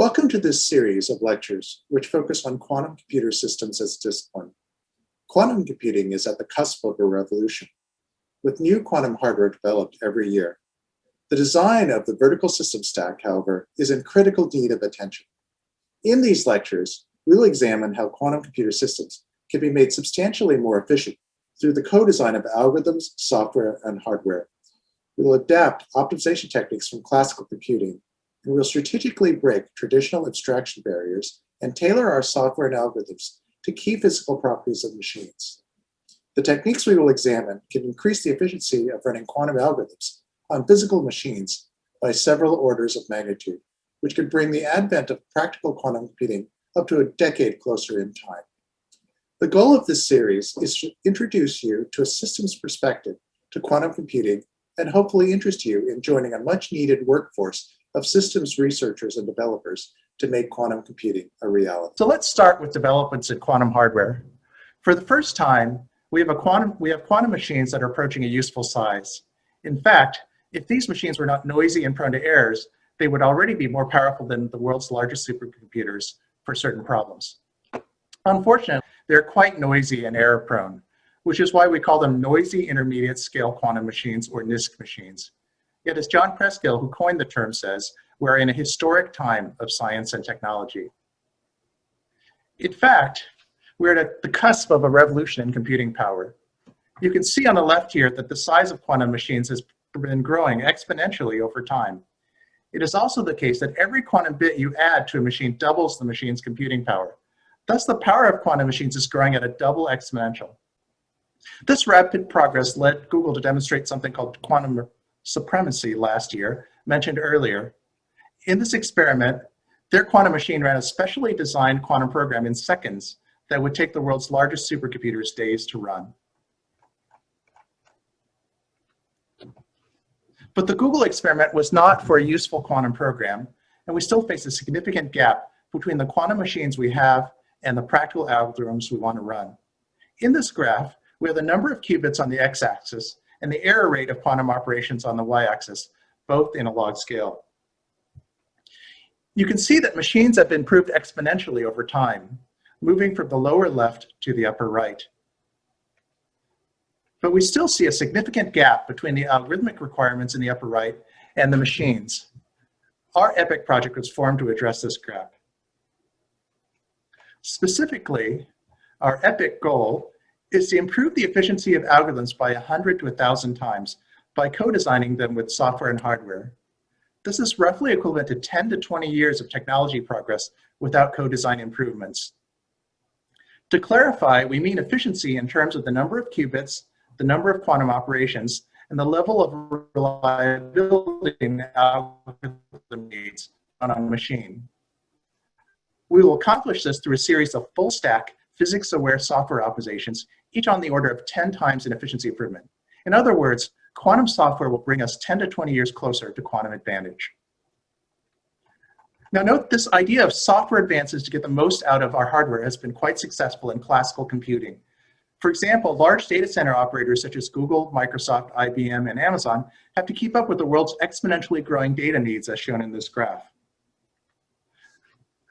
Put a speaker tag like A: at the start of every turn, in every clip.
A: Welcome to this series of lectures which focus on quantum computer systems as a discipline. Quantum computing is at the cusp of a revolution, with new quantum hardware developed every year. The design of the vertical system stack, however, is in critical need of attention. In these lectures, we will examine how quantum computer systems can be made substantially more efficient through the co-design of algorithms, software, and hardware. We will adapt optimization techniques from classical computing, and we'll strategically break traditional abstraction barriers and tailor our software and algorithms to key physical properties of machines. The techniques we will examine can increase the efficiency of running quantum algorithms on physical machines by several orders of magnitude, which could bring the advent of practical quantum computing up to a decade closer in time. The goal of this series is to introduce you to a systems perspective to quantum computing and hopefully interest you in joining a much-needed workforce of systems researchers and developers to make quantum computing a reality. So let's start with developments in quantum hardware. For the first time, we have quantum machines that are approaching a useful size. In fact, if these machines were not noisy and prone to errors, they would already be more powerful than the world's largest supercomputers for certain problems. Unfortunately, they're quite noisy and error prone, which is why we call them noisy intermediate scale quantum machines, or NISQ machines. Yet as John Preskill, who coined the term, says, we're in a historic time of science and technology. In fact, we're at the cusp of a revolution in computing power. You can see on the left here that the size of quantum machines has been growing exponentially over time. It is also the case that every quantum bit you add to a machine doubles the machine's computing power. Thus, the power of quantum machines is growing at a double exponential. This rapid progress led Google to demonstrate something called quantum supremacy last year, mentioned earlier. In this experiment, their quantum machine ran a specially designed quantum program in seconds that would take the world's largest supercomputers days to run. But the Google experiment was not for a useful quantum program, and we still face a significant gap between the quantum machines we have and the practical algorithms we want to run. In this graph, we have the number of qubits on the x-axis and the error rate of quantum operations on the y-axis, both in a log scale. You can see that machines have improved exponentially over time, moving from the lower left to the upper right. But we still see a significant gap between the algorithmic requirements in the upper right and the machines. Our EPIC project was formed to address this gap. Specifically, our EPIC goal is to improve the efficiency of algorithms by 100 to 1,000 times by co-designing them with software and hardware. This is roughly equivalent to 10 to 20 years of technology progress without co-design improvements. To clarify, we mean efficiency in terms of the number of qubits, the number of quantum operations, and the level of reliability the algorithm needs on a machine. We will accomplish this through a series of full-stack, physics-aware software optimizations, each on the order of 10 times in efficiency improvement. In other words, quantum software will bring us 10 to 20 years closer to quantum advantage. Now note, this idea of software advances to get the most out of our hardware has been quite successful in classical computing. For example, large data center operators such as Google, Microsoft, IBM, and Amazon have to keep up with the world's exponentially growing data needs, as shown in this graph.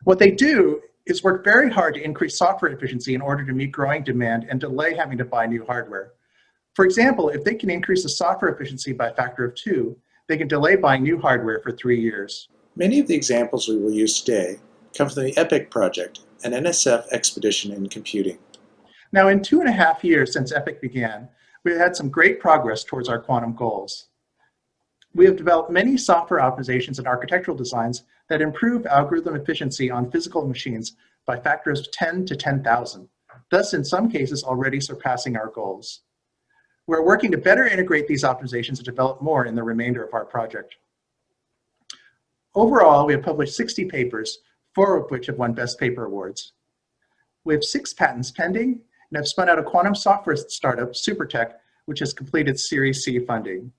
A: What they do is work very hard to increase software efficiency in order to meet growing demand and delay having to buy new hardware. For example, if they can increase the software efficiency by a factor of 2, they can delay buying new hardware for 3 years. Many of the examples we will use today come from the EPIC project, an NSF expedition in computing. Now, in 2.5 years since EPIC began, we have had some great progress towards our quantum goals. We have developed many software optimizations and architectural designs that improve algorithm efficiency on physical machines by factors of 10 to 10,000, thus in some cases already surpassing our goals. We're working to better integrate these optimizations and develop more in the remainder of our project. Overall, we have published 60 papers, 4 of which have won Best Paper Awards. We have 6 patents pending and have spun out a quantum software startup, Supertech, which has completed Series C funding.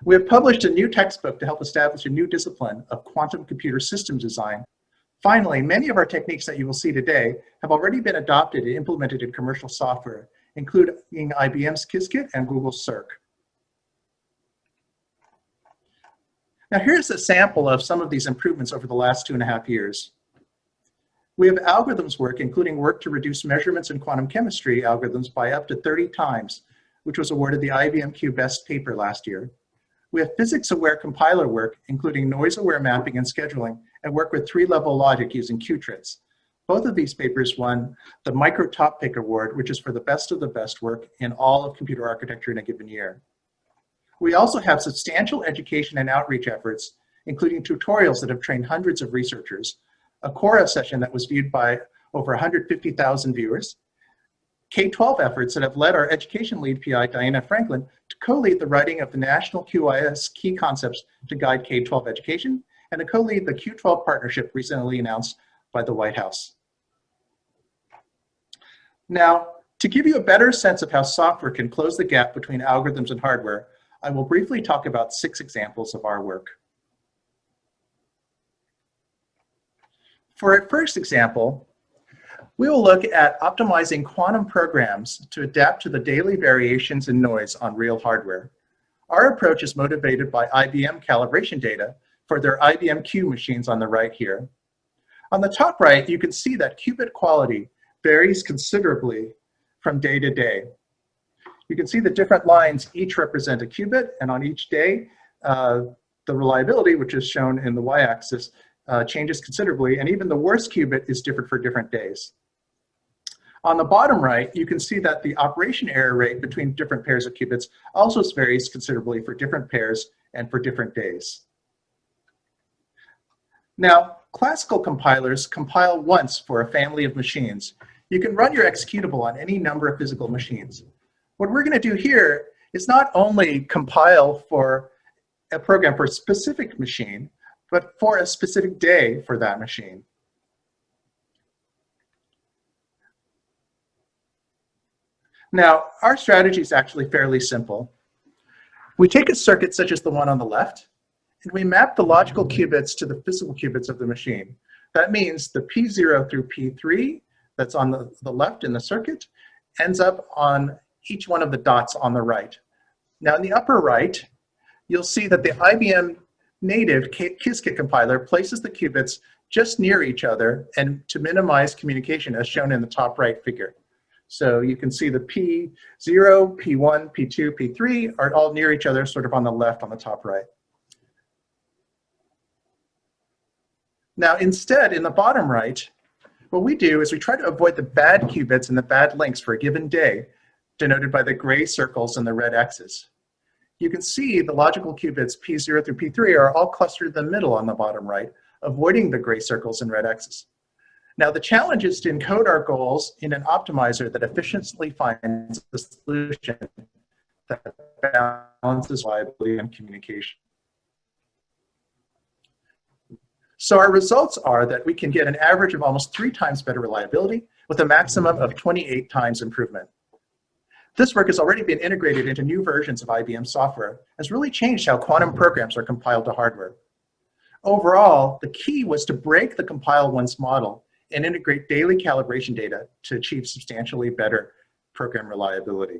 A: We have published a new textbook to help establish a new discipline of quantum computer systems design. Finally, many of our techniques that you will see today have already been adopted and implemented in commercial software, including IBM's Qiskit and Google's Cirq.
B: Now here's a sample of some of these improvements over the last 2.5 years. We have algorithms work, including work to reduce measurements in quantum chemistry algorithms by up to 30 times, which was awarded the IBM Q Best Paper last year. We have physics-aware compiler work, including noise-aware mapping and scheduling, and work with 3-level logic using Qtrits. Both of these papers won the Micro Top Pick Award, which is for the best of the best work in all of computer architecture in a given year. We also have substantial education and outreach efforts, including tutorials that have trained hundreds of researchers, a Quora session that was viewed by over 150,000 viewers, K-12 efforts that have led our education lead PI, Diana Franklin, to co-lead the writing of the National QIS Key Concepts to Guide K-12 Education, and to co-lead the Q12 partnership recently announced by the White House. Now, to give you a better sense of how software can close the gap between algorithms and hardware, I will briefly talk about 6 examples of our work. For our first example, we will look at optimizing quantum programs to adapt to the daily variations in noise on real hardware. Our approach is motivated by IBM calibration data for their IBM Q machines on the right here. On the top right, you can see that qubit quality varies considerably from day to day. You can see the different lines each represent a qubit, and on each day, the reliability, which is shown in the y-axis, changes considerably, and even the worst qubit is different for different days. On the bottom right, you can see that the operation error rate between different pairs of qubits also varies considerably for different pairs and for different days. Now, classical compilers compile once for a family of machines. You can run your executable on any number of physical machines. What we're going to do here is not only compile for a program for a specific machine, but for a specific day for that machine. Now, our strategy is actually fairly simple. We take a circuit such as the one on the left, and we map the logical qubits to the physical qubits of the machine. That means the P0 through P3 that's on the left in the circuit ends up on each one of the dots on the right. Now, in the upper right, you'll see that the IBM native Qiskit compiler places the qubits just near each other and to minimize communication, as shown in the top right figure. So you can see the P0, P1, P2, P3 are all near each other, sort of on the left on the top right. Now instead, in the bottom right, what we do is we try to avoid the bad qubits and the bad links for a given day, denoted by the gray circles and the red X's. You can see the logical qubits P0 through P3 are all clustered in the middle on the bottom right, avoiding the gray circles and red X's. Now the challenge is to encode our goals in an optimizer that efficiently finds the solution that balances reliability and communication. So our results are that we can get an average of almost 3 times better reliability with a maximum of 28 times improvement. This work has already been integrated into new versions of IBM software, has really changed how quantum programs are compiled to hardware. Overall, the key was to break the compile once model and integrate daily calibration data to achieve substantially better program reliability.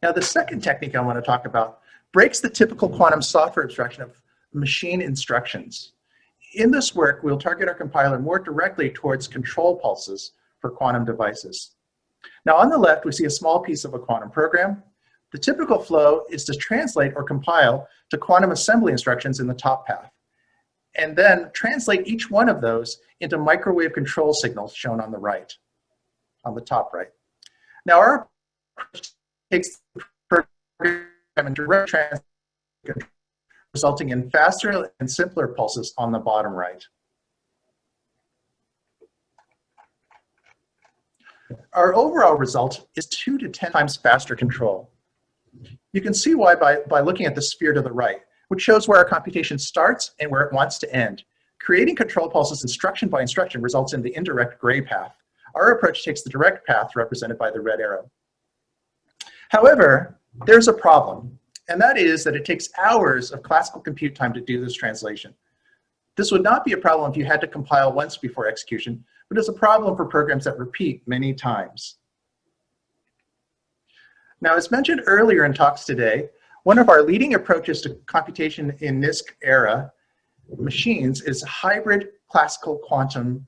B: Now, the second technique I want to talk about breaks the typical quantum software abstraction of machine instructions. In this work, we'll target our compiler more directly towards control pulses for quantum devices. Now, on the left, we see a small piece of a quantum program. The typical flow is to translate or compile to quantum assembly instructions in the top path, and then translate each one of those into microwave control signals shown on the right, on the top right. Now, our approach takes the program and direct translation, resulting in faster and simpler pulses on the bottom right. Our overall result is 2 to 10 times faster control. You can see why by looking at the sphere to the right, which shows where our computation starts and where it wants to end. Creating control pulses instruction by instruction results in the indirect gray path. Our approach takes the direct path represented by the red arrow. However, there's a problem, and that is that it takes hours of classical compute time to do this translation. This would not be a problem if you had to compile once before execution, but it's a problem for programs that repeat many times. Now, as mentioned earlier in talks today, one of our leading approaches to computation in this era machines is hybrid classical quantum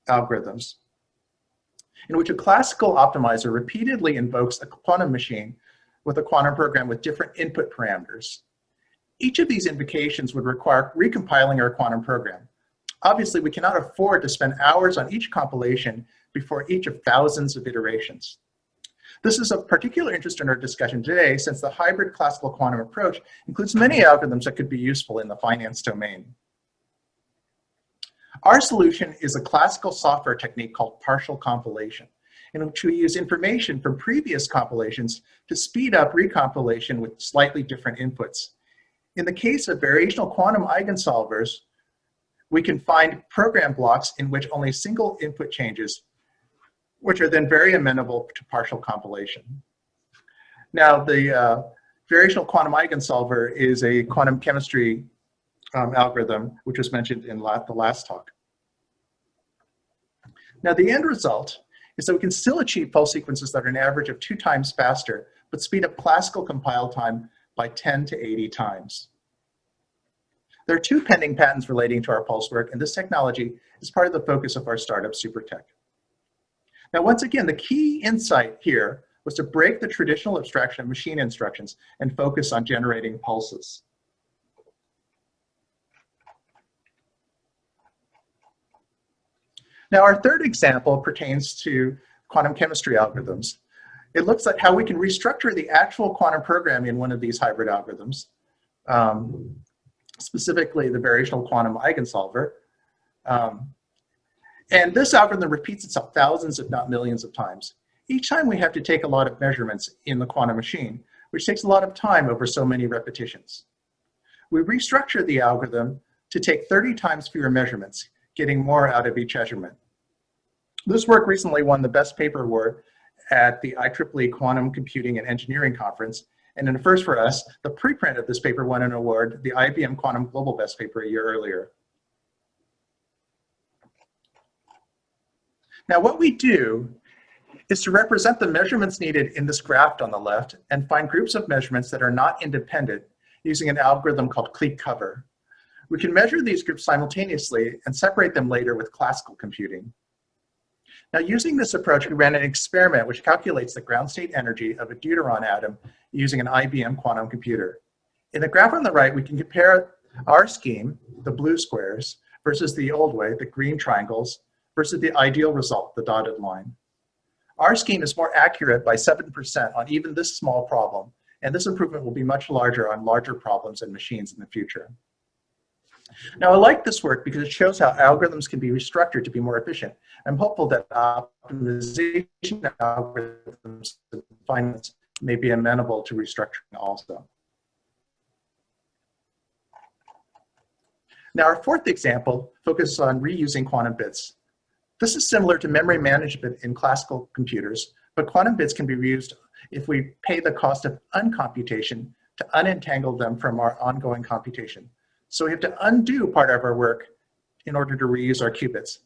B: algorithms, in which a classical optimizer repeatedly invokes a quantum machine with a quantum program with different input parameters. Each of these invocations would require recompiling our quantum program. Obviously, we cannot afford to spend hours on each compilation before each of thousands of iterations. This is of particular interest in our discussion today, since the hybrid classical quantum approach includes many algorithms that could be useful in the finance domain. Our solution is a classical software technique called partial compilation, in which we use information from previous compilations to speed up recompilation with slightly different inputs. In the case of variational quantum eigensolvers, we can find program blocks in which only single input changes, which are then very amenable to partial compilation. Now, the variational quantum eigensolver is a quantum chemistry algorithm, which was mentioned in the last talk. Now, the end result is that we can still achieve pulse sequences that are an average of 2 times faster, but speed up classical compile time by 10 to 80 times. There are 2 pending patents relating to our pulse work, and this technology is part of the focus of our startup, Supertech. Now, once again, the key insight here was to break the traditional abstraction of machine instructions and focus on generating pulses. Now, our third example pertains to quantum chemistry algorithms. It looks at how we can restructure the actual quantum program in one of these hybrid algorithms, specifically the variational quantum eigensolver. And this algorithm repeats itself thousands, if not millions of times. Each time we have to take a lot of measurements in the quantum machine, which takes a lot of time over so many repetitions. We restructure the algorithm to take 30 times fewer measurements, getting more out of each measurement. This work recently won the Best Paper Award at the IEEE Quantum Computing and Engineering Conference, and in a first for us, the preprint of this paper won an award, the IBM Quantum Global Best Paper, a year earlier. Now, what we do is to represent the measurements needed in this graph on the left and find groups of measurements that are not independent using an algorithm called clique-cover. We can measure these groups simultaneously and separate them later with classical computing. Now, using this approach, we ran an experiment which calculates the ground state energy of a deuteron atom using an IBM quantum computer. In the graph on the right, we can compare our scheme, the blue squares, versus the old way, the green triangles, versus the ideal result, the dotted line. Our scheme is more accurate by 7% on even this small problem, and this improvement will be much larger on larger problems and machines in the future. Now, I like this work because it shows how algorithms can be restructured to be more efficient. I'm hopeful that optimization algorithms in finance may be amenable to restructuring also. Now, our fourth example focuses on reusing quantum bits. This is similar to memory management in classical computers, but quantum bits can be reused if we pay the cost of uncomputation to unentangle them from our ongoing computation. So we have to undo part of our work in order to reuse our qubits.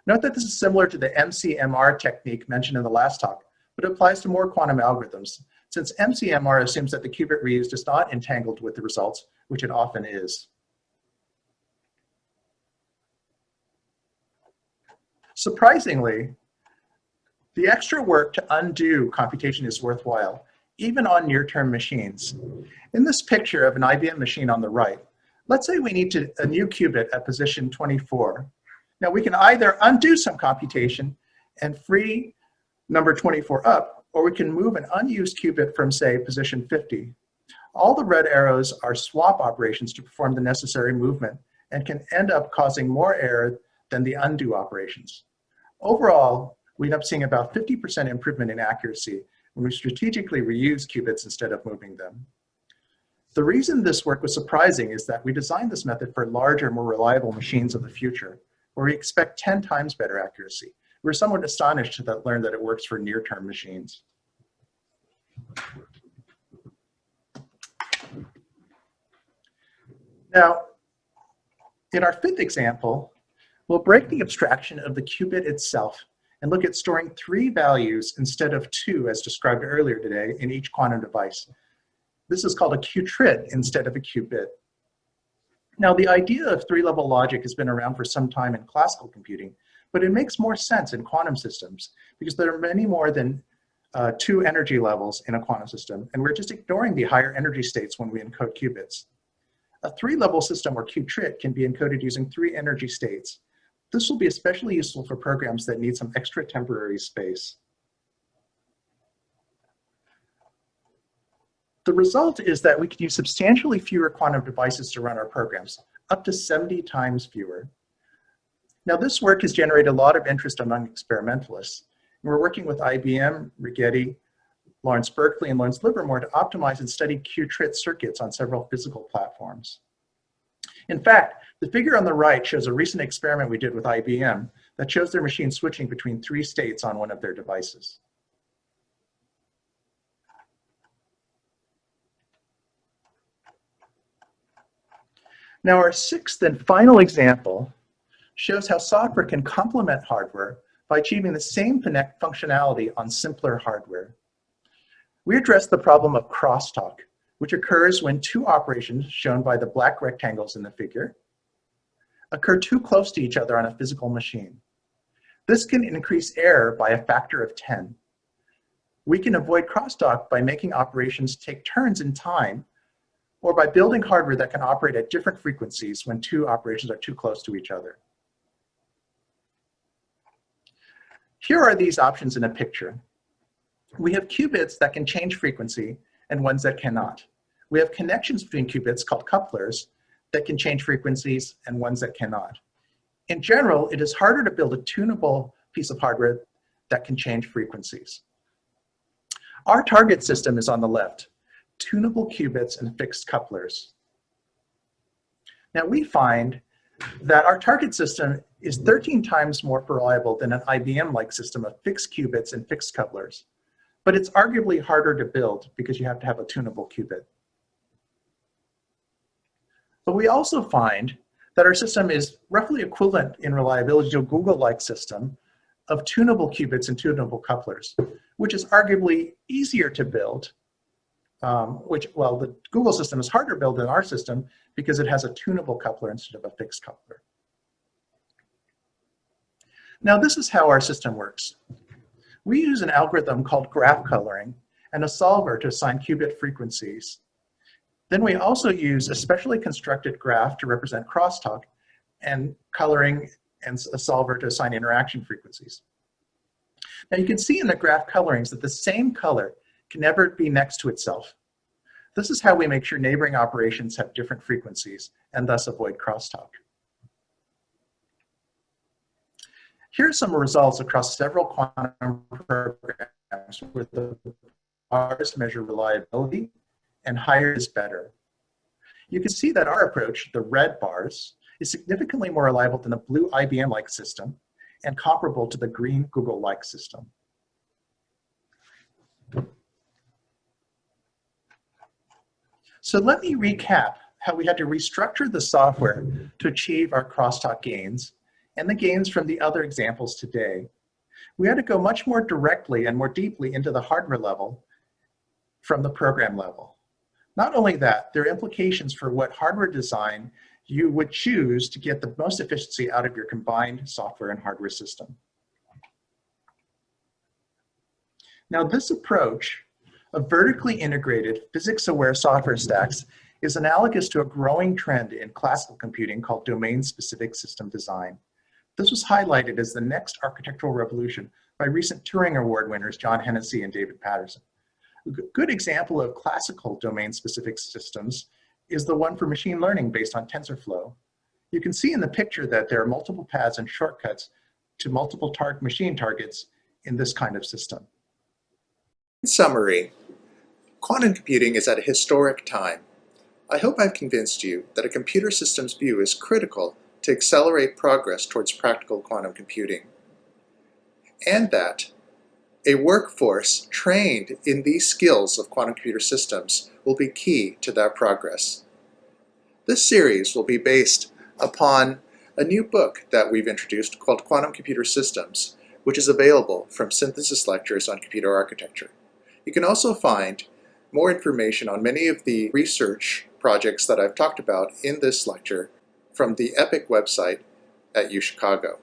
B: Note that this is similar to the MCMR technique mentioned in the last talk, but it applies to more quantum algorithms, since MCMR assumes that the qubit reused is not entangled with the results, which it often is. Surprisingly, the extra work to undo computation is worthwhile, even on near-term machines. In this picture of an IBM machine on the right, let's say we need a new qubit at position 24. Now, we can either undo some computation and free number 24 up, or we can move an unused qubit from, say, position 50. All the red arrows are swap operations to perform the necessary movement and can end up causing more error than the undo operations. Overall, we end up seeing about 50% improvement in accuracy when we strategically reuse qubits instead of moving them. The reason this work was surprising is that we designed this method for larger, more reliable machines of the future, where we expect 10 times better accuracy. We're somewhat astonished to learn that it works for near-term machines. Now, in our fifth example, we'll break the abstraction of the qubit itself and look at storing 3 values instead of 2 as described earlier today in each quantum device. This is called a Qutrit instead of a qubit. Now, the idea of 3-level logic has been around for some time in classical computing, but it makes more sense in quantum systems because there are many more than 2 energy levels in a quantum system, and we're just ignoring the higher energy states when we encode qubits. A 3-level system or Qutrit can be encoded using 3 energy states. This will be especially useful for programs that need some extra temporary space. The result is that we can use substantially fewer quantum devices to run our programs, up to 70 times fewer. Now, this work has generated a lot of interest among experimentalists. We're working with IBM, Rigetti, Lawrence Berkeley, and Lawrence Livermore to optimize and study Qutrit circuits on several physical platforms. In fact, the figure on the right shows a recent experiment we did with IBM that shows their machine switching between 3 states on one of their devices. Now, our 6th and final example shows how software can complement hardware by achieving the same functionality on simpler hardware. We address the problem of crosstalk, which occurs when 2 operations, shown by the black rectangles in the figure, occur too close to each other on a physical machine. This can increase error by a factor of 10. We can avoid crosstalk by making operations take turns in time, or by building hardware that can operate at different frequencies when 2 operations are too close to each other. Here are these options in a picture. We have qubits that can change frequency and ones that cannot. We have connections between qubits called couplers that can change frequencies and ones that cannot. In general, it is harder to build a tunable piece of hardware that can change frequencies. Our target system is on the left, tunable qubits and fixed couplers. Now, we find that our target system is 13 times more reliable than an IBM-like system of fixed qubits and fixed couplers, but it's arguably harder to build because you have to have a tunable qubit. But we also find that our system is roughly equivalent in reliability to a Google-like system of tunable qubits and tunable couplers, which is arguably easier to build, the Google system is harder to build than our system because it has a tunable coupler instead of a fixed coupler. Now, this is how our system works. We use an algorithm called graph coloring and a solver to assign qubit frequencies. Then we also use a specially constructed graph to represent crosstalk and coloring and a solver to assign interaction frequencies. Now, you can see in the graph colorings that the same color can never be next to itself. This is how we make sure neighboring operations have different frequencies and thus avoid crosstalk. Here are some results across several quantum programs where the bars measure reliability and higher is better. You can see that our approach, the red bars, is significantly more reliable than the blue IBM-like system and comparable to the green Google-like system. So let me recap how we had to restructure the software to achieve our crosstalk gains and the gains from the other examples today. We had to go much more directly and more deeply into the hardware level from the program level. Not only that, there are implications for what hardware design you would choose to get the most efficiency out of your combined software and hardware system. Now, this approach of vertically integrated physics-aware software stacks is analogous to a growing trend in classical computing called domain-specific system design. This was highlighted as the next architectural revolution by recent Turing Award winners John Hennessy and David Patterson. A good example of classical domain-specific systems is the one for machine learning based on TensorFlow. You can see in the picture that there are multiple paths and shortcuts to multiple machine targets in this kind of system.
A: In summary, quantum computing is at a historic time. I hope I've convinced you that a computer systems view is critical to accelerate progress towards practical quantum computing, and that a workforce trained in these skills of quantum computer systems will be key to that progress. This series will be based upon a new book that we've introduced called Quantum Computer Systems, which is available from Synthesis Lectures on Computer Architecture. You can also find more information on many of the research projects that I've talked about in this lecture from the EPIC website at UChicago.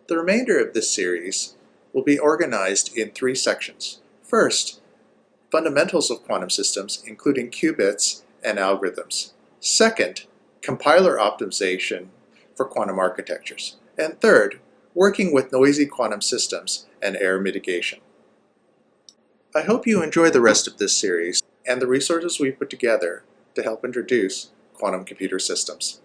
A: The remainder of this series will be organized in 3 sections. First, fundamentals of quantum systems, including qubits and algorithms. Second, compiler optimization for quantum architectures. And third, working with noisy quantum systems and error mitigation. I hope you enjoy the rest of this series and the resources we put together to help introduce quantum computer systems.